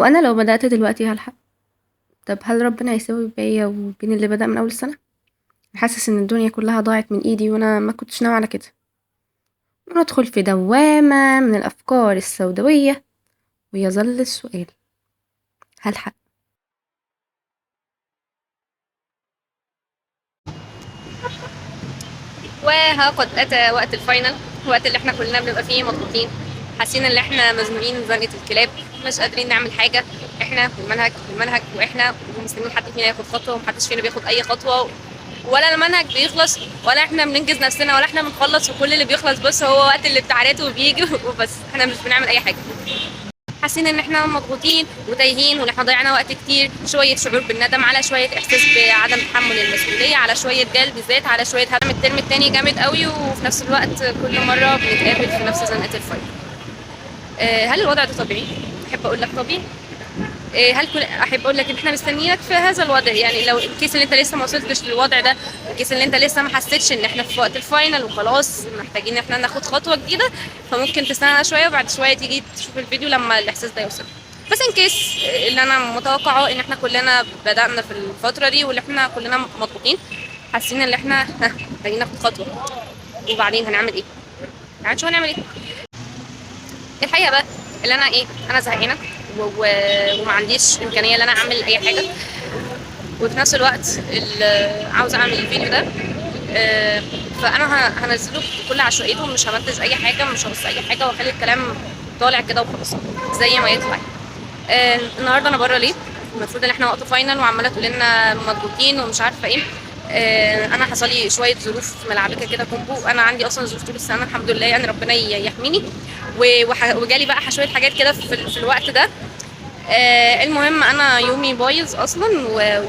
وأنا لو بدأت دلوقتي هالحق. طب هل ربنا هيساوي بيا وبين اللي بدأ من أول السنة؟ حاسس إن الدنيا كلها ضاعت من إيدي وأنا ما كنتش ناوي على كده، وندخل في دوامة من الأفكار السوداوية، ويظل السؤال: هالحق؟ وها قد أتى وقت الفاينل، الوقت اللي احنا كلنا بنبقى فيه مضغوطين، حاسين ان احنا مزنوقين زنقة الكلاب، مش قادرين نعمل حاجة. احنا والمنهج واحنا ومستنيين حد فينا ياخد خطوة، ومحدش فينا بياخد أي خطوة، ولا المنهج بيخلص ولا احنا بننجز نفسنا ولا احنا بنخلص، وكل اللي بيخلص بس هو وقت الامتحانات وبيجي وبس احنا مش بنعمل أي حاجة. حاسين ان احنا مضغوطين وتايهين وان احنا ضيعنا وقت كتير، شويه شعور بالندم، على شويه احساس بعدم تحمل المسؤوليه، على شويه جلد ذات، على شويه هدم الترم التاني جامد قوي، وفي نفس الوقت كل مره بنتقابل في نفس زنقه الفاينل. هل الوضع ده طبيعي؟ احب اقول لك طبيعي. هل كل احب اقول لك ان احنا مستنيينك في هذا الوضع، يعني لو الكيس اللي انت لسه ما وصلتش للوضع ده، الكيس اللي انت لسه ما حسيتش ان احنا في وقت الفاينل وخلاص محتاجين ان احنا ناخد خطوه جديده، فممكن تستنى شويه وبعد شويه تيجي تشوف الفيديو لما الاحساس ده يوصل. بس ان كيس اللي انا متوقعه ان احنا كلنا بدأنا في الفتره دي، واللي احنا كلنا مضغوطين، حاسين ان احنا محتاجين ناخد خطوه، وبعدين هنعمل ايه؟ يعني شو هنعمل ايه؟ الحقيقه بقى اللي انا انا زهقانه وما عنديش امكانيه ان انا اعمل اي حاجه، وفي نفس الوقت عاوزه اعمل الفيديو ده. آه، فانا هنزله بكل عشوائيته، مش همنتج اي حاجه، مش هبص اي حاجه، واخلي الكلام طالع كده وخلاص زي ما يطلع. النهارده انا بره ليه؟ المفروض ان احنا وقت فاينل وعماله تقول لنا مضغوطين ومش عارفه ايه. انا حصل لي شويه ظروف ملعبكه كده كومبو، انا عندي اصلا ظروف طول السنه الحمد لله، يعني ربنا يحميني. وجالي بقى شويه حاجات كده في الوقت ده. المهم انا يومي بايظ اصلا،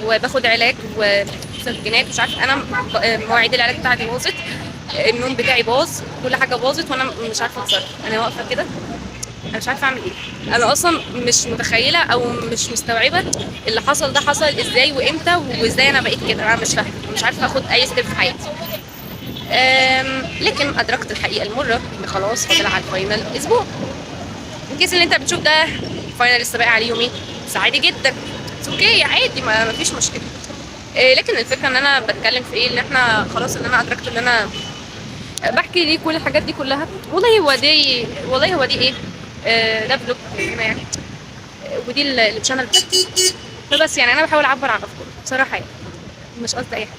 وباخد علاج وسكنات مش عارفه، انا مواعيد العلاج بتاعتي باظت، النوم بتاعي باظ، كل حاجه باظت، وانا مش عارفه اتصرف، انا واقفه كده انا مش عارفه اعمل ايه. انا اصلا مش متخيله او مش مستوعبه اللي حصل ده حصل ازاي وامتى وازاي انا بقيت كده، انا مش فاهمه، مش عارفه اخد اي ستيب في حياتي. لكن ادركت الحقيقه المره ان خلاص فاضل على الفاينل اسبوع. الكيس اللي انت بتشوف ده الفاينل لسه باقي عليه يومين، بس عادي جدا، اوكي عادي، ما فيش مشكله. لكن الفكره ان انا بتكلم في ايه، ان احنا خلاص، ان انا ادركت ان انا بحكي ليه كل الحاجات دي كلها. والله هو دي ايه، ده فلوج هنا يعني، ودي الشانل بتاعتي. فبس يعني انا بحاول اعبر عن افكاري بصراحه، يعني مش قصدي اي حاجه.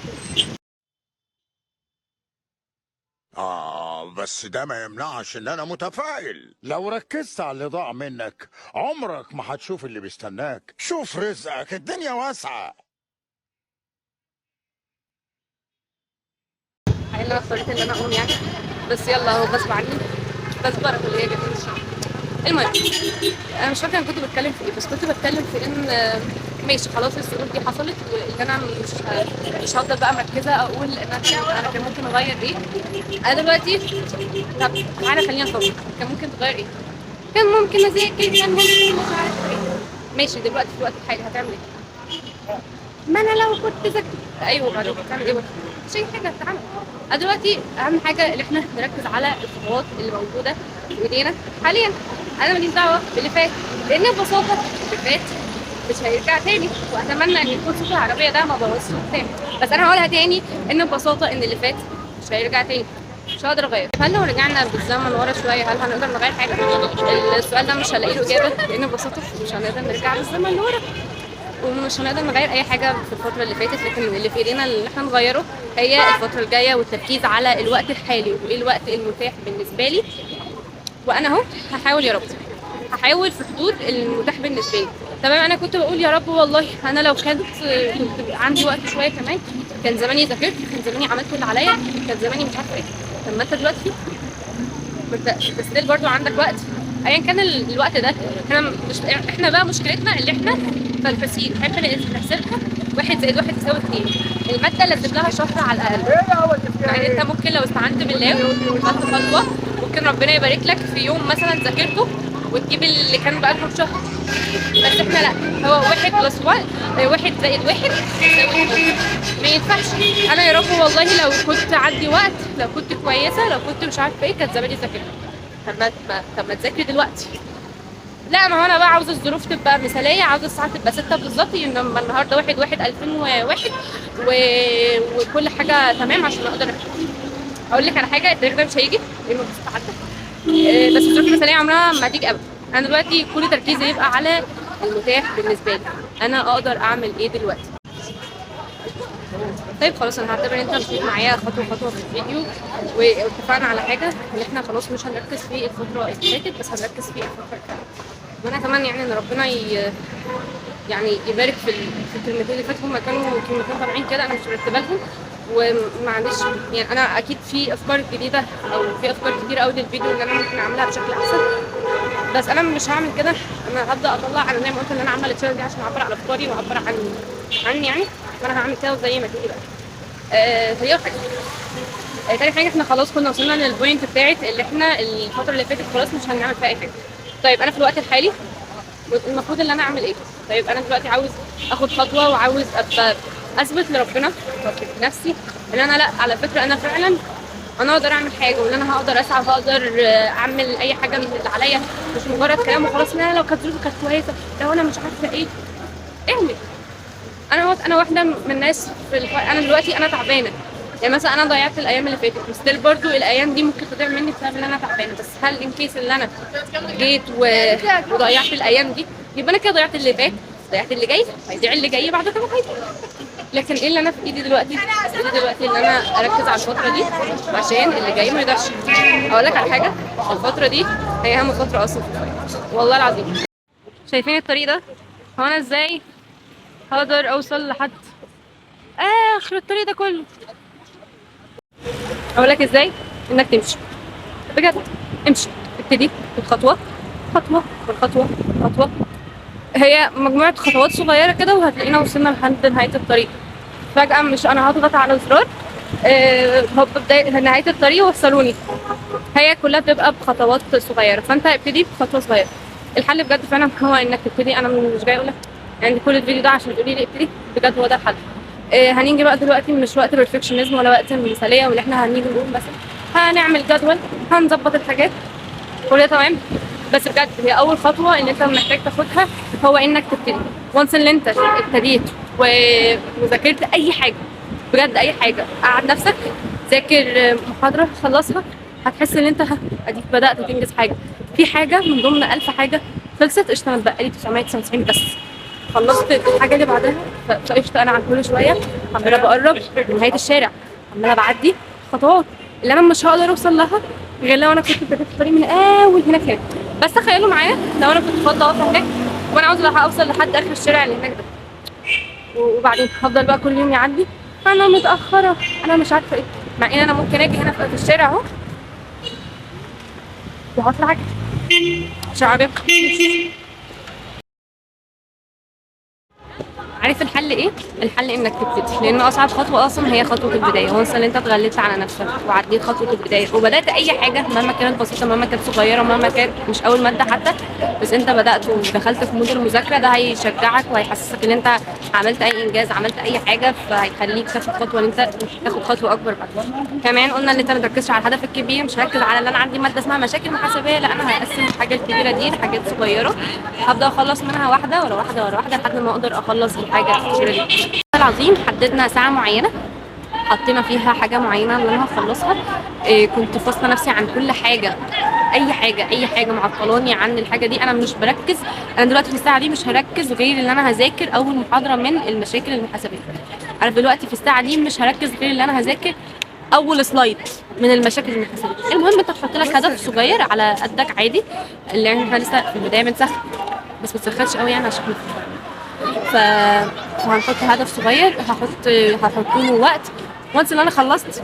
بس ده ما يمنعش ان انا متفائل. لو ركزت على اللي ضاع منك عمرك ما هتشوف اللي بيستناك. شوف رزقك، الدنيا واسعة. حقيقة انا اضطريت ان انا اقوم يعني، بس يلا هو غصب عني، بس بركه اللي هي جت ان شاء الله. المهم، انا مش فاكره انا كنت بتكلم في ايه، بس كنت بتكلم في ان ماشي خلاص الظروف دي حصلت، وان انا مش هفضل بقى مركزه اقول ان انا كان ممكن اغير ايه. انا دلوقتي، طب تعالى خلينا نفكر، كان ممكن تغير ايه؟ كان ممكن اذاكر، كان ممكن مش عارفه ايه. ماشي دلوقتي في الوقت الحالي هتعمل ايه؟ ما انا لو كنت ذاكرت، ايوه بعدين بتعمل ايه بقى؟ مش اي حاجه بتتعمل. دلوقتي اهم حاجه ان احنا نركز على الخطوات اللي موجوده في ايدينا حاليا. انا ماليش دعوه باللي فات، لان ببساطه اللي فات مش هيرجع تاني، واتمنى ان يكون صوت العربيه ده ما بوظش قدامي، بس انا هقولها تاني ان ببساطه ان اللي فات مش هيرجع تاني، مش هقدر اغير. هل لو رجعنا بالزمن ورا شويه هل هنقدر نغير حاجه؟ السؤال ده مش هلاقي له اجابه، لان ببساطه مش هنقدر نرجع بالزمن لورا، ومش هنقدر نغير اي حاجه في الفتره اللي فاتت، لكن اللي في ايدينا اللي احنا نغيره هي الفتره الجايه، والتركيز على الوقت الحالي وايه الوقت المتاح بالنسبه لي. وانا اهو هحاول يا رب، هحاول في حدود المتاح بالنسبه لي. تمام، انا كنت بقول يا رب والله انا لو كنت عندي وقت شويه كمان، كان زماني ذاكرت، كان زماني عملت اللي عليا، كان زماني مش عارفه ايه. طب ما انت دلوقتي انت ستيل برضو عندك وقت، ايا كان الوقت ده. احنا بقى مشكلتنا اللي احنا فلفسين، نحب نحسبها 1+1=2، المادة لازم لها شهر على الأقل. يعني انت ممكن لو استعنت بالله وخدت خطوة، ممكن ربنا يبارك لك في يوم مثلا ذاكرته وتجيب اللي كان بقى لهم شهر. بس احنا لا، هو 1+1، 1+1=2، ما ينفعش. انا يا رب والله لو كنت عندي وقت، لو كنت كويسة، لو كنت مش عارفة ايه، كانت زماني ذاكرت. طب ما تذاكري دلوقتي، لا، ما هو انا بقى عاوزه الظروف تبقى مثاليه، عاوزه الساعه تبقى 6 بالظبط، لما النهارده 1/1/2001 و... وكل حاجه تمام عشان اقدر اقول لك على حاجه. التاريخ ده مش هيجي لانه بس عدى. بس الظروف المثاليه عمرها ما هتيجي ابدا. انا دلوقتي كل تركيزي يبقى على المتاح بالنسبه لي، انا اقدر اعمل ايه دلوقتي. طيب خلاص، انا هعتبر انت مشيت معايا خطوه خطوه في الفيديو، واتفقنا على حاجه ان احنا خلاص مش هنركز في الفتره اللي فاتت، بس هنركز في الفتره الجايه. وانا اتمنى يعني ان ربنا يعني يبارك في الكلمتين اللي فاتوا. هما كانوا كلمتين طالعين كده انا مش مرتبه لهم، وما عنديش يعني، انا اكيد في افكار جديده او في افكار كتير قوي للفيديو اللي انا ممكن اعملها بشكل احسن، بس انا مش هعمل كده. انا هبدا اطلع، انا زي ما قلت ان انا عامله التشانل دي عشان اعبر عن افكاري واعبر عني يعني، فانا هعمل كده زي ما تيجي بقى. فدي اول حاجه. تاني حاجه، احنا خلاص كنا وصلنا للبوينت بتاعت اللي احنا الفتره اللي فاتت خلاص مش هنعمل فيها اي حاجه. طيب انا في الوقت الحالي المفروض ان انا اعمل ايه؟ طيب انا دلوقتي عاوز اخد خطوه، وعاوز ابقى اثبت لربنا نفسي ان انا لا، على فكره انا فعلا انا اقدر اعمل حاجه، وان انا هقدر اسعى وهقدر اعمل اي حاجه من اللي عليا، مش مجرد كلام وخلاص. لا، لو كانت ظروفي كانت كويسه، لو انا مش عارفه ايه، اعمل. انا واحده من الناس انا دلوقتي انا تعبانه، يعني مثلا انا ضيعت الايام اللي فاتت، وستيل برضو الايام دي ممكن تضيع مني بسبب ان انا تعبانه، بس هل ان كيس اللي انا جيت وضيعت الايام دي، يبقى انا كده ضيعت اللي فات، ضيعت اللي جاي، هيضيع اللي جاي بعد كده هيضيع. لكن ايه اللي انا في ايدي دلوقتي؟ في ايدي دلوقتي ان انا اركز على الفتره دي عشان اللي جاي ما يضيعش. اقول لك على حاجه، الفتره دي هي اهم فتره اصلا في الحياه، والله العظيم. شايفين الطريق ده؟ هو انا ازاي هقدر اوصل لحد اخر الطريق ده كله؟ اقول لك ازاي؟ انك تمشي بجد، امشي، ابتدي بالخطوه، خطوه بالخطوه، خطوه. هي مجموعه خطوات صغيره كده وهتلاقينا وصلنا لحد نهايه الطريق. فجاه مش انا هضغط على زرار هوب بدايه نهايه الطريق وصلوني. هي كلها بتبقى بخطوات صغيره، فانت ابتدي بخطوه صغيره. الحل بجد فعلا هو انك تبتدي. انا مش جاي اقول لك يعني كل الفيديو ده عشان تقولي لي ابتدي، بجد هو ده الحل. هنيجي بقى دلوقتي مش وقت بيرفكشنزم ولا وقت مثاليه واللي احنا هنيجي نقول بس هنعمل جدول، هنظبط الحاجات، كل ده تمام. بس بجد هي اول خطوه ان انت محتاج تاخدها هو انك تبتدي. وانس اللي انت ابتديت وذاكرت اي حاجه، بجد اي حاجه، قعد نفسك ذاكر محاضره خلصها، هتحس ان انت اديك بدات تنجز حاجه. في حاجه من ضمن 1000 حاجه خلصت، قشطه، انا اتبقى لي 999 بس، خلصت الحاجه اللي بعدها. فقشطه، انا عن كل شويه عماله بقرب من نهايه الشارع، عماله بعدي خطوات اللي انا مش هقدر اوصل لها غير لو انا كنت ابتديت الطريق من اول هناك. بس تخيلوا معايا لو انا كنت فاضله واقفه هناك وانا عاوزه اوصل لحد اخر الشارع اللي هناك ده، وبعدين هفضل بقى كل يوم يعدي انا متاخره، انا مش عارفه ايه، مع ان انا ممكن اجي هنا في الشارع اهو وهطلع عشان عربيه. عارف الحل ايه؟ الحل انك تبتدي، لان اصعب خطوه اصلا هي خطوه البدايه. وانس ان انت اتغلبت على نفسك وعديت خطوه البدايه وبدات اي حاجه مهما كانت بسيطه، مهما كانت صغيره، مهما كانت مش اول ماده حتى، بس انت بدات ودخلت في مود المذاكره، ده هيشجعك وهيحسسك ان انت عملت اي انجاز، عملت اي حاجه، فهيخليك تاخد خطوه ان انت تاخد خطوه اكبر بعد. كمان قلنا ان انت ما تركزش على الهدف الكبير، مش هركز على ان انا عندي ماده اسمها مشاكل محاسبيه، لا انا هقسم الحاجه الكبيره دي لحاجات صغيره، هبدا اخلص منها واحده ورا واحده ورا واحده لحد ما اقدر اخلص الحاجه الكبيره دي. العظيم حددنا ساعة معينة، حطينا فيها حاجة معينة اللي انا هخلصها. كنت فاصلة نفسي عن كل حاجة، اي حاجة معطلاني عن الحاجة دي. انا مش بركز، انا دلوقتي في الساعة دي مش هركز غير ان انا هذاكر اول محاضرة من المشاكل المحاسبية. انا دلوقتي في الساعة دي مش هركز غير ان انا هذاكر اول سلايد من المشاكل المحاسبية. المهم انت تحط لك هدف صغير على قدك عادي، اللي احنا لسه في البداية بنسخن، بس ما تسخنش قوي يعني عشان فهنحط هدف صغير، هحط له وقت. وانس ان انا خلصت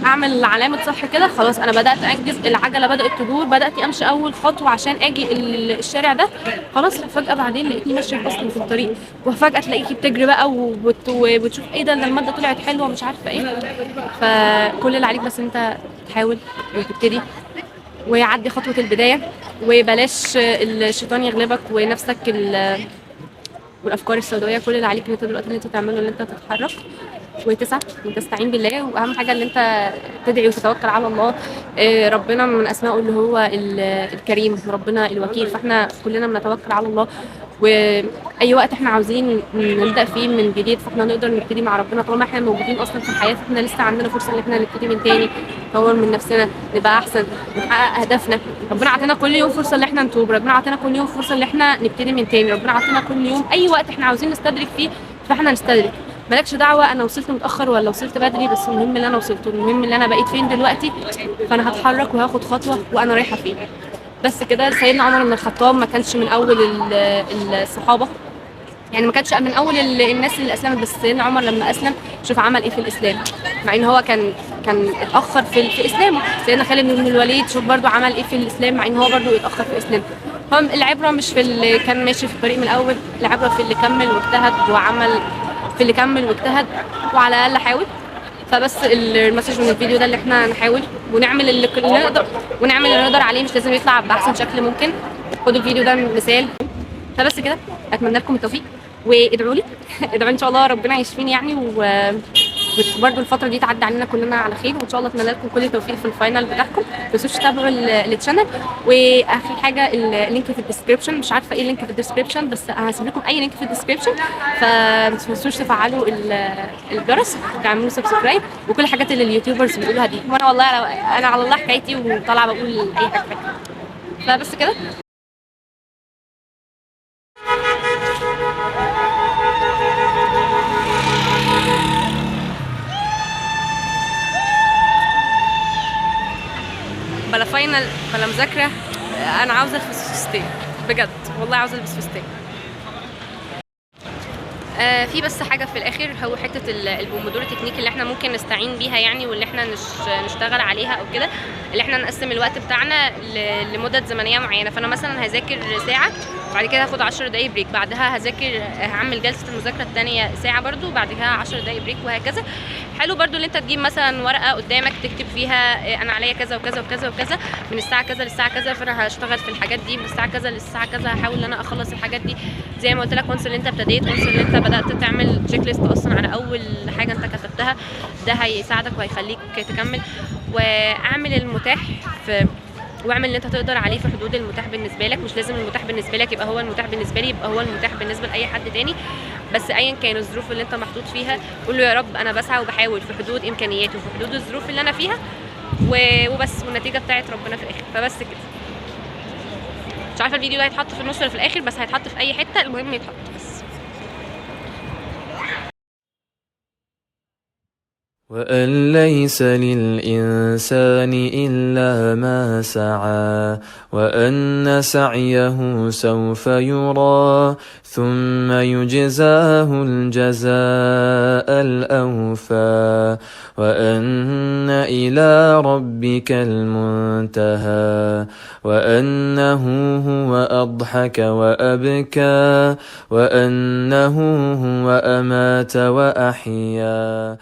اعمل علامه صح كده، خلاص انا بدات انجز، العجله بدات تدور، بدات امشي اول خطوه عشان اجي الشارع ده، خلاص فجاه بعدين لقيتني ماشيه اصلا في الطريق، وفجاه تلاقيكي بتجري بقى وبتشوف ايه ده الماده طلعت حلوه مش عارفه ايه. فكل اللي عليك بس انت تحاول وتبتدي ويعدي خطوه البدايه، وبلاش الشيطان يغلبك ونفسك والافكار السوداويه. كل اللي عليك ان انت دلوقتي اللي انت تعمله ان انت تتحرك وتسعى وتستعين بالله، واهم حاجه ان انت تدعي وتتوكل على الله. ربنا من اسمائه اللي هو الكريم، ربنا الوكيل، فاحنا كلنا بنتوكل على الله. واي وقت احنا عاوزين نبدا فيه من جديد فاحنا نقدر نبتدي مع ربنا. طالما احنا موجودين اصلا في الحياه فاحنا لسه عندنا فرصه ان احنا نبتدي من تاني، نطور من نفسنا، نبقى احسن، نحقق اهدافنا. ربنا عطينا كل يوم فرصه ان احنا نتوب، ربنا عطينا كل يوم فرصه ان احنا نبتدي من تاني، ربنا عطينا كل يوم اي وقت احنا عاوزين نستدرك فيه فاحنا نستدرك. مالكش دعوه انا وصلت متاخر ولا وصلت بدري، بس المهم اللي انا وصلته، المهم اللي انا بقيت فين دلوقتي، فانا هتحرك وهاخد خطوه وانا رايحه فين. بس كده. سيدنا عمر بن الخطاب ما كانش من اول الصحابه، يعني ما كانش من اول الناس اللي اسلمت، بس سيدنا عمر لما اسلم شوف عمل ايه في الاسلام، مع ان هو كان اتاخر في اسلامه. سيدنا خالد بن الوليد شوف برضو عمل ايه في الاسلام، مع ان هو برضو اتاخر في اسلامه. هم العبره مش في اللي كان ماشي في الطريق من الاول، العبره في اللي كمل واجتهد وعمل، في اللي كمل واجتهد وعلى الاقل حاول. فبس المسج من الفيديو ده اللي احنا نحاول ونعمل اللي نقدر، ونعمل اللي نقدر عليه، مش لازم يطلع باحسن شكل ممكن. خدوا الفيديو ده مثال. فبس كده، اتمنى لكم التوفيق وادعوا لي ادعوا ان شاء الله ربنا يشفيني يعني، وبرده الفتره دي تعدي علينا كلنا على خير، وان شاء الله اتمنى لكم كل التوفيق في الفاينل بتاعكم. ما تنسوش تتابعوا التشانل. واخر حاجه اللينك في الديسكربشن، مش عارفه ايه اللينك في الديسكربشن بس هسيب لكم اي لينك في الديسكربشن، فما تنسوش تفعلوا الجرس وتعملوا سبسكرايب وكل الحاجات اللي اليوتيوبرز بيقولوها دي. وانا والله انا على الله حكايتي وطالعه بقول اي حاجه. فبس كده. بلا فاينل بلا مذاكره، انا عاوزه البس فستان بجد، والله عاوزه البس فستان. في بس حاجه في الاخر، هو حته البومودورو تكنيك اللي احنا ممكن نستعين بيها يعني، واللي احنا نشتغل عليها او كده، اللي احنا نقسم الوقت بتاعنا لمدد زمنيه معينه. فانا مثلا هذاكر ساعه، بعد كده هاخد 10 دقايق بريك، بعدها هعمل جلسه المذاكره الثانيه ساعه برضو، بعد كده 10 دقايق بريك، وهكذا. حلو برضو ان انت تجيب مثلا ورقه قدامك تكتب فيها انا عليا كذا وكذا وكذا وكذا من الساعه كذا للساعه كذا، فانا هشتغل في الحاجات دي من الساعه كذا للساعه كذا، هحاول ان انا اخلص الحاجات دي زي ما قلت لك. وانس اللي انت ابتديت، وانس اللي انت بدات تعمل تشيك ليست اصلا على اول حاجه انت كتبتها، ده هيساعدك وهيخليك تكمل. واعمل المتاح واعمل اللي انت تقدر عليه في حدود المتاح بالنسبه لك. مش لازم المتاح بالنسبه لك يبقى هو المتاح بالنسبه لي، يبقى هو المتاح بالنسبه لاي حد تاني، بس ايا كان الظروف اللي انت محطوط فيها قول له يا رب انا بسعى وبحاول في حدود امكانياتي وفي حدود الظروف اللي انا فيها، وبس، والنتيجه بتاعت ربنا في الاخر. فبس كده. مش عارفه الفيديو ده هيتحط في النص ولا في الاخر، بس هيتحط في اي حته، المهم يتحط بس. وأن ليس للإنسان إلا ما سعى وأن سعيه سوف يرى ثم يجزاه الجزاء الأوفى وأن إلى ربك المنتهى وأنه هو أضحك وأبكى وأنه هو أمات وأحيا.